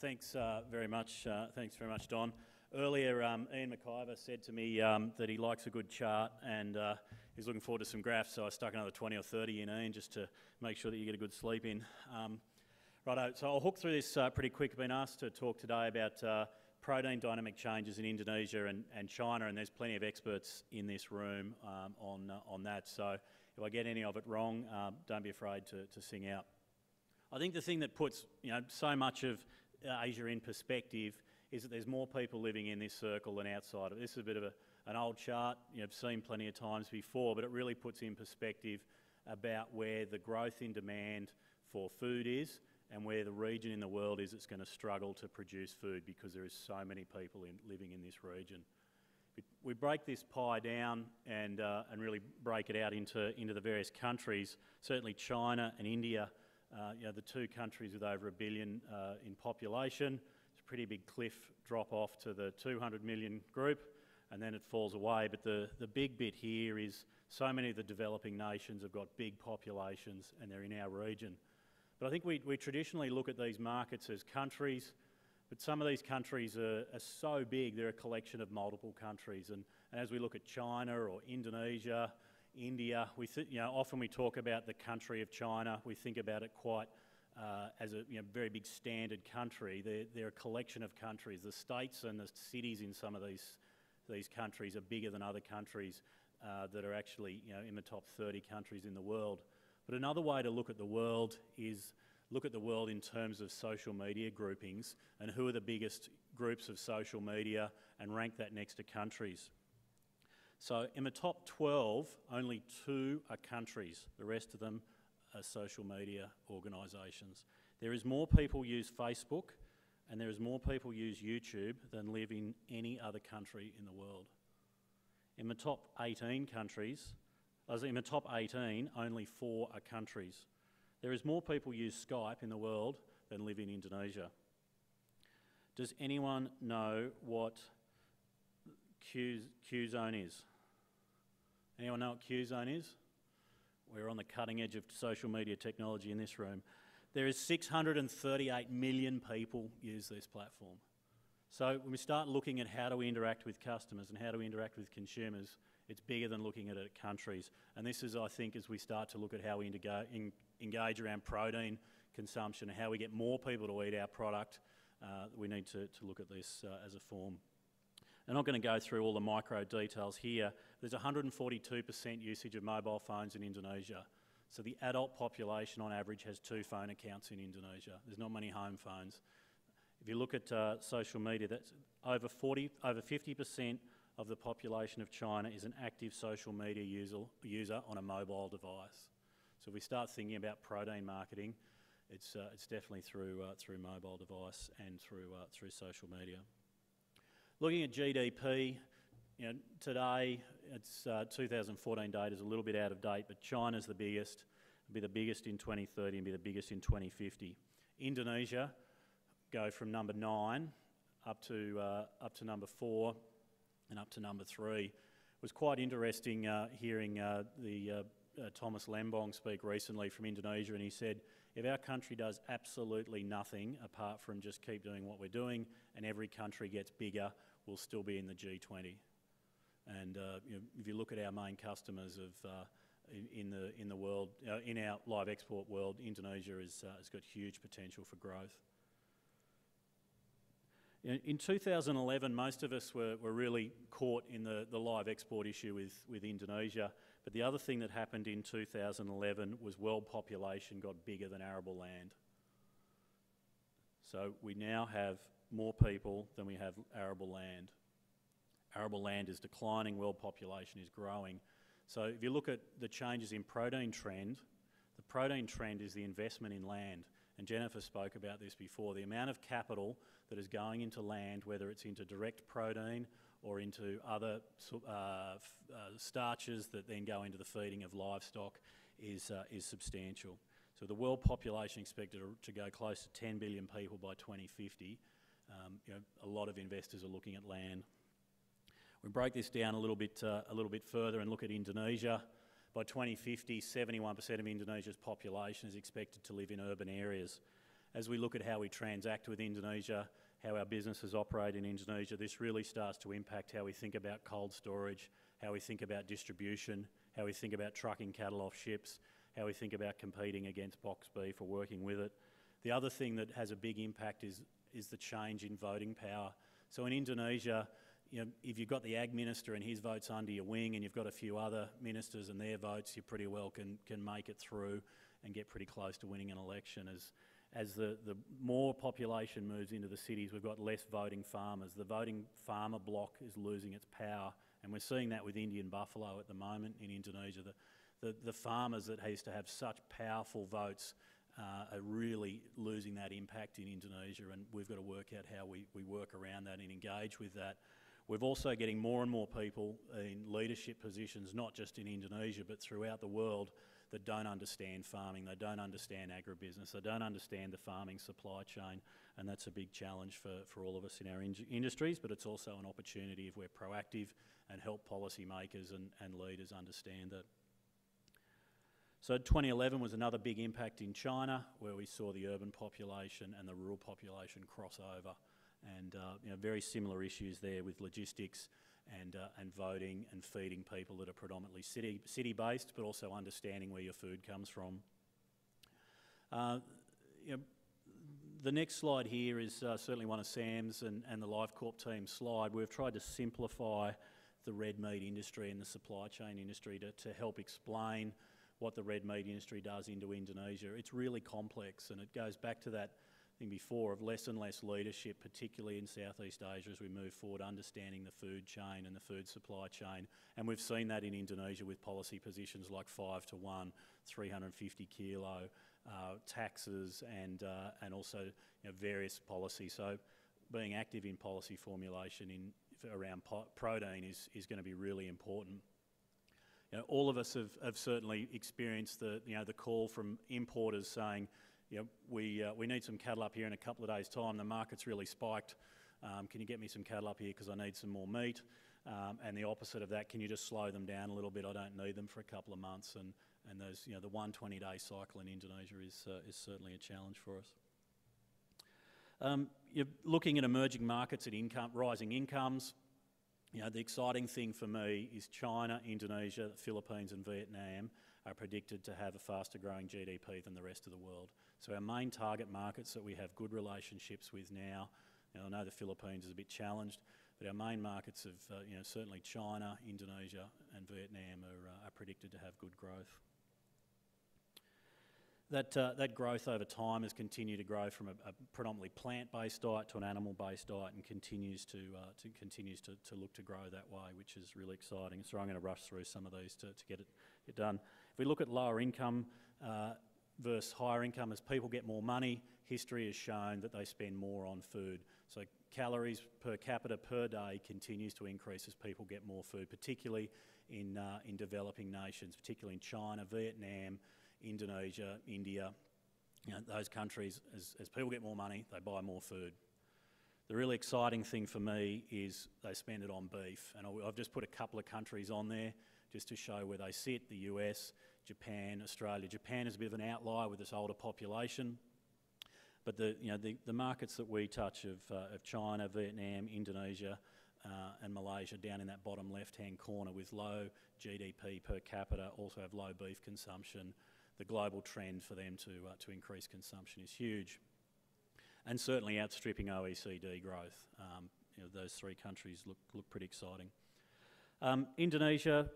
Thanks very much. Thanks very much, Don. Earlier, Ian McIver said to me that he likes a good chart and he's looking forward to some graphs, so I stuck another 20 or 30 in, Ian, just to make sure that you get a good sleep in. Righto, so I'll hook through this pretty quick. I've been asked to talk today about protein dynamic changes in Indonesia and China, and there's plenty of experts in this room on that. So if I get any of it wrong, don't be afraid to sing out. I think the thing that puts so much of Asia in perspective is that there's more people living in this circle than outside of it. This is a bit of an old chart you've seen plenty of times before, but it really puts in perspective about where the growth in demand for food is and where the region in the world is that's going to struggle to produce food because there is so many people living in this region. We break this pie down and really break it out into the various countries. Certainly China and India, the two countries with over 1 billion in population. It's a pretty big cliff drop off to the 200 million group, and then it falls away. But the big bit here is so many of the developing nations have got big populations and they're in our region. But I think we traditionally look at these markets as countries, but some of these countries are so big, they're a collection of multiple countries. And as we look at China or Indonesia, India, often we talk about the country of China. We think about it quite as a very big standard country. They're a collection of countries. The states and the cities in some of these countries are bigger than other countries that are actually in the top 30 countries in the world. But another way to look at the world is look at the world in terms of social media groupings and who are the biggest groups of social media and rank that next to countries. So in the top 12, only 2 are countries. The rest of them are social media organisations. There is more people use Facebook and there is more people use YouTube than live in any other country in the world. In the top 18 countries, in the top 18, only 4 are countries. There is more people use Skype in the world than live in Indonesia. Does anyone know what Q-Zone is? Anyone know what Q-Zone is? We're on the cutting edge of social media technology in this room. There is 638 million people use this platform. So when we start looking at how do we interact with customers and how do we interact with consumers, it's bigger than looking at it countries. And this is, I think, as we start to look at how we engage around protein consumption and how we get more people to eat our product, we need to look at this as a form. I'm not going to go through all the micro details here. There's 142% usage of mobile phones in Indonesia. So the adult population on average has 2 phone accounts in Indonesia. There's not many home phones. If you look at social media, that's over 50% of the population of China is an active social media user on a mobile device. So if we start thinking about protein marketing, it's definitely through mobile device and through social media. Looking at GDP, today it's 2014 data is a little bit out of date, but China's the biggest. It'll be the biggest in 2030 and be the biggest in 2050. Indonesia go from number 9 up to number 4 and up to number 3. It was quite interesting hearing the Thomas Lembong speak recently from Indonesia, and he said, if our country does absolutely nothing apart from just keep doing what we're doing and every country gets bigger, we'll still be in the G20. And if you look at our main customers in the world, in our live export world, Indonesia has got huge potential for growth. In 2011, most of us were really caught in the live export issue with Indonesia, but the other thing that happened in 2011 was world population got bigger than arable land. So we now have more people than we have arable land. Arable land is declining, world population is growing. So if you look at the changes in protein trend, the protein trend is the investment in land. And Jennifer spoke about this before, the amount of capital that is going into land, whether it's into direct protein or into other starches that then go into the feeding of livestock is substantial. So the world population expected to go close to 10 billion people by 2050. A lot of investors are looking at land. We break this down a little bit further and look at Indonesia. By 2050, 71% of Indonesia's population is expected to live in urban areas. as we look at how we transact with Indonesia, how our businesses operate in Indonesia, this really starts to impact how we think about cold storage, how we think about distribution, how we think about trucking cattle off ships, how we think about competing against box beef or working with it. The other thing that has a big impact is the change in voting power. So in Indonesia, if you've got the Ag Minister and his votes under your wing and you've got a few other ministers and their votes, you pretty well can make it through and get pretty close to winning an election. As the more population moves into the cities, we've got less voting farmers. The voting farmer bloc is losing its power, and we're seeing that with Indian buffalo at the moment in Indonesia. The farmers that used to have such powerful votes are really losing that impact in Indonesia, and we've got to work out how we work around that and engage with that. We're also getting more and more people in leadership positions, not just in Indonesia, but throughout the world, that don't understand farming, they don't understand agribusiness, they don't understand the farming supply chain, and that's a big challenge for all of us in our industries, but it's also an opportunity if we're proactive and help policymakers and leaders understand that. So 2011 was another big impact in China, where we saw the urban population and the rural population cross over, and very similar issues there with logistics and voting and feeding people that are predominantly city-based, but also understanding where your food comes from. The next slide here is certainly one of Sam's and the LiveCorp team's slide. We've tried to simplify the red meat industry and the supply chain industry to help explain what the red meat industry does into Indonesia. It's really complex, and it goes back to that thing before of less and less leadership, particularly in Southeast Asia as we move forward, understanding the food chain and the food supply chain. And we've seen that in Indonesia with policy positions like 5 to 1, 350 kilo, taxes, and also various policies. So being active in policy formulation around protein is going to be really important. All of us have certainly experienced the call from importers saying, we need some cattle up here in a couple of days' time. The market's really spiked. Can you get me some cattle up here because I need some more meat? And the opposite of that, can you just slow them down a little bit? I don't need them for a couple of months. And those, the 120-day cycle in Indonesia is certainly a challenge for us. You're looking at emerging markets at rising incomes. The exciting thing for me is China, Indonesia, the Philippines and Vietnam are predicted to have a faster growing GDP than the rest of the world. So our main target markets that we have good relationships with now, I know the Philippines is a bit challenged, but our main markets of certainly China, Indonesia and Vietnam are predicted to have good growth. That growth over time has continued to grow from a predominantly plant-based diet to an animal-based diet, and continues to look to grow that way, which is really exciting. So I'm going to rush through some of these to get it done. If we look at lower income versus higher income, as people get more money, history has shown that they spend more on food. So calories per capita per day continues to increase as people get more food, particularly in developing nations, particularly in China, Vietnam, Indonesia, India, those countries, as people get more money, they buy more food. The really exciting thing for me is they spend it on beef, and I've just put a couple of countries on there just to show where they sit: the US, Japan, Australia. Japan is a bit of an outlier with its older population, but the markets that we touch of China, Vietnam, Indonesia, and Malaysia down in that bottom left-hand corner with low GDP per capita also have low beef consumption. The global trend for them to increase consumption is huge, and certainly outstripping OECD growth. Those three countries look pretty exciting. Indonesia,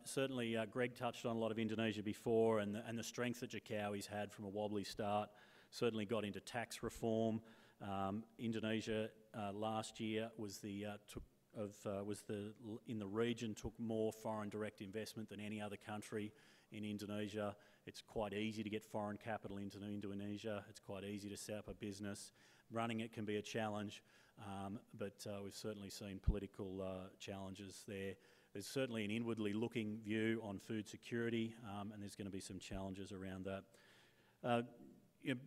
certainly Greg touched on a lot of Indonesia before, and the strength that Jokowi's had from a wobbly start. Certainly got into tax reform. Indonesia last year in the region took more foreign direct investment than any other country in Indonesia. It's quite easy to get foreign capital into Indonesia. It's quite easy to set up a business. Running it can be a challenge, but we've certainly seen political challenges there. There's certainly an inwardly looking view on food security, and there's going to be some challenges around that.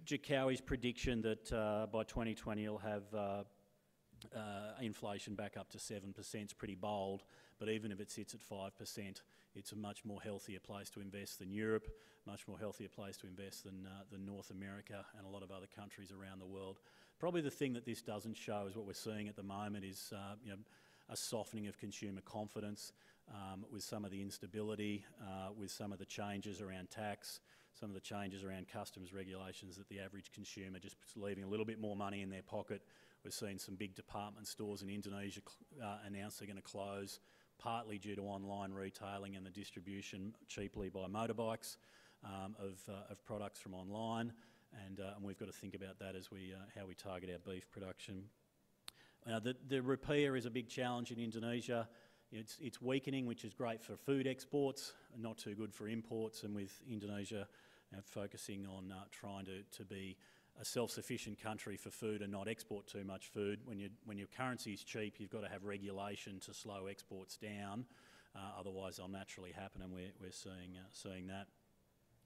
Jokowi's prediction that by 2020 he'll have inflation back up to 7% is pretty bold, but even if it sits at 5%, it's a much more healthier place to invest than Europe, much more healthier place to invest than North America and a lot of other countries around the world. Probably the thing that this doesn't show is what we're seeing at the moment is a softening of consumer confidence with some of the instability, with some of the changes around tax, some of the changes around customs regulations, that the average consumer just leaving a little bit more money in their pocket. We're seeing some big department stores in Indonesia announce they're going to close, partly due to online retailing and the distribution cheaply by motorbikes of products from online, and we've got to think about that as we how we target our beef production. The rupiah is a big challenge in Indonesia. It's weakening, which is great for food exports, not too good for imports, and with Indonesia focusing on trying to be a self-sufficient country for food and not export too much food. When your currency is cheap, you've got to have regulation to slow exports down. Otherwise, they'll naturally happen, and we're seeing that.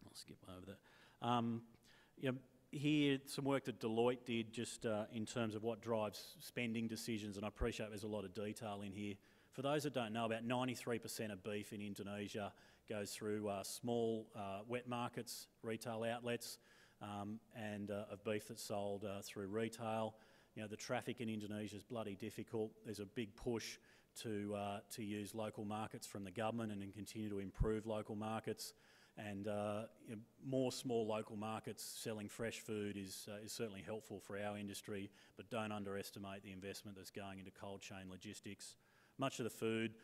I'll skip over that. Here, some work that Deloitte did just in terms of what drives spending decisions, and I appreciate there's a lot of detail in here. For those that don't know, about 93% of beef in Indonesia goes through small wet markets, retail outlets, and of beef that's sold through retail. The traffic in Indonesia is bloody difficult. There's a big push to use local markets from the government and then continue to improve local markets. And more small local markets selling fresh food is certainly helpful for our industry, but don't underestimate the investment that's going into cold chain logistics. Much of the food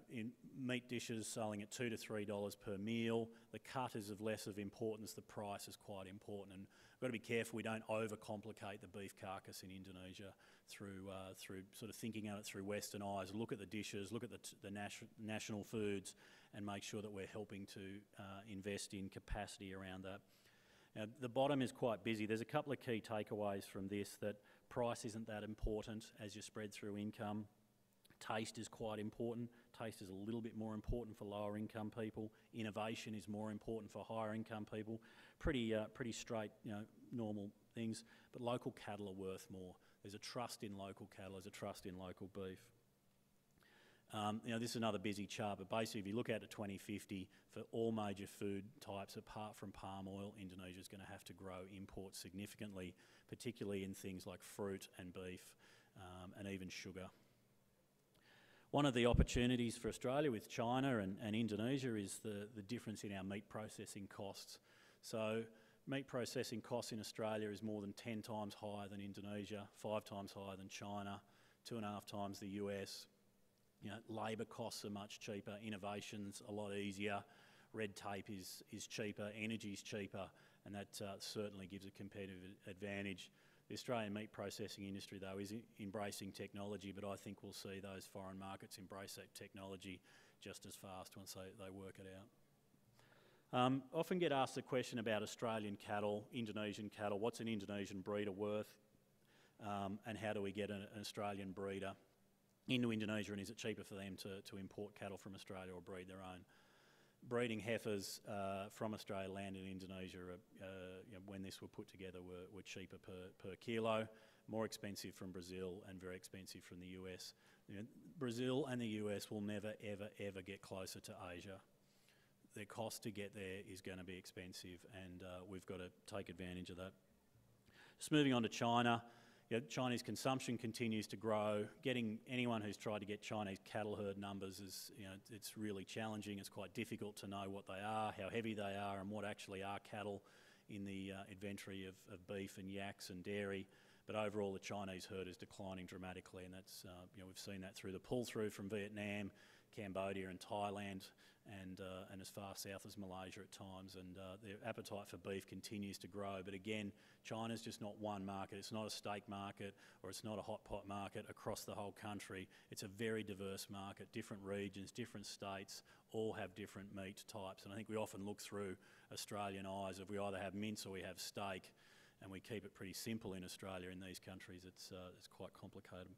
in meat dishes selling at $2 to $3 per meal. The cut is of less of importance. The price is quite important, and we've got to be careful we don't overcomplicate the beef carcass in Indonesia through sort of thinking of it through Western eyes. Look at the dishes, look at the national foods, and make sure that we're helping to invest in capacity around that. Now, the bottom is quite busy. There's a couple of key takeaways from this: that price isn't that important as you spread through income. Taste is quite important. Taste is a little bit more important for lower income people. Innovation is more important for higher income people. Pretty straight, normal things. But local cattle are worth more. There's a trust in local cattle. There's a trust in local beef. This is another busy chart, but basically if you look out to 2050, for all major food types apart from palm oil, Indonesia is going to have to grow imports significantly, particularly in things like fruit and beef and even sugar. One of the opportunities for Australia with China and Indonesia is the difference in our meat processing costs. So meat processing costs in Australia is more than 10 times higher than Indonesia, 5 times higher than China, 2.5 times the US. Labour costs are much cheaper, innovation's a lot easier, red tape is cheaper, energy's cheaper, and that certainly gives a competitive advantage. The Australian meat processing industry, though, is embracing technology, but I think we'll see those foreign markets embrace that technology just as fast once they work it out. Often get asked the question about Australian cattle, Indonesian cattle. What's an Indonesian breeder worth? And how do we get an Australian breeder into Indonesia, and is it cheaper for them to import cattle from Australia or breed their own? Breeding heifers from Australia landed in Indonesia, when this were put together, were cheaper per kilo, more expensive from Brazil and very expensive from the US. Brazil and the US will never, ever, ever get closer to Asia. Their cost to get there is going to be expensive, and we've got to take advantage of that. Just moving on to China. Chinese consumption continues to grow. Getting anyone who's tried to get Chinese cattle herd numbers is, it's really challenging. It's quite difficult to know what they are, how heavy they are, and what actually are cattle in the inventory of beef and yaks and dairy. But overall, the Chinese herd is declining dramatically, and that's we've seen that through the pull-through from Vietnam, Cambodia, and Thailand, and as far south as Malaysia at times. And their appetite for beef continues to grow. But again, China's just not one market. It's not a steak market, or it's not a hot pot market across the whole country. It's a very diverse market. Different regions, different states, all have different meat types. And I think we often look through Australian eyes of we either have mince or we have steak, and we keep it pretty simple in Australia. In these countries, it's quite complicated.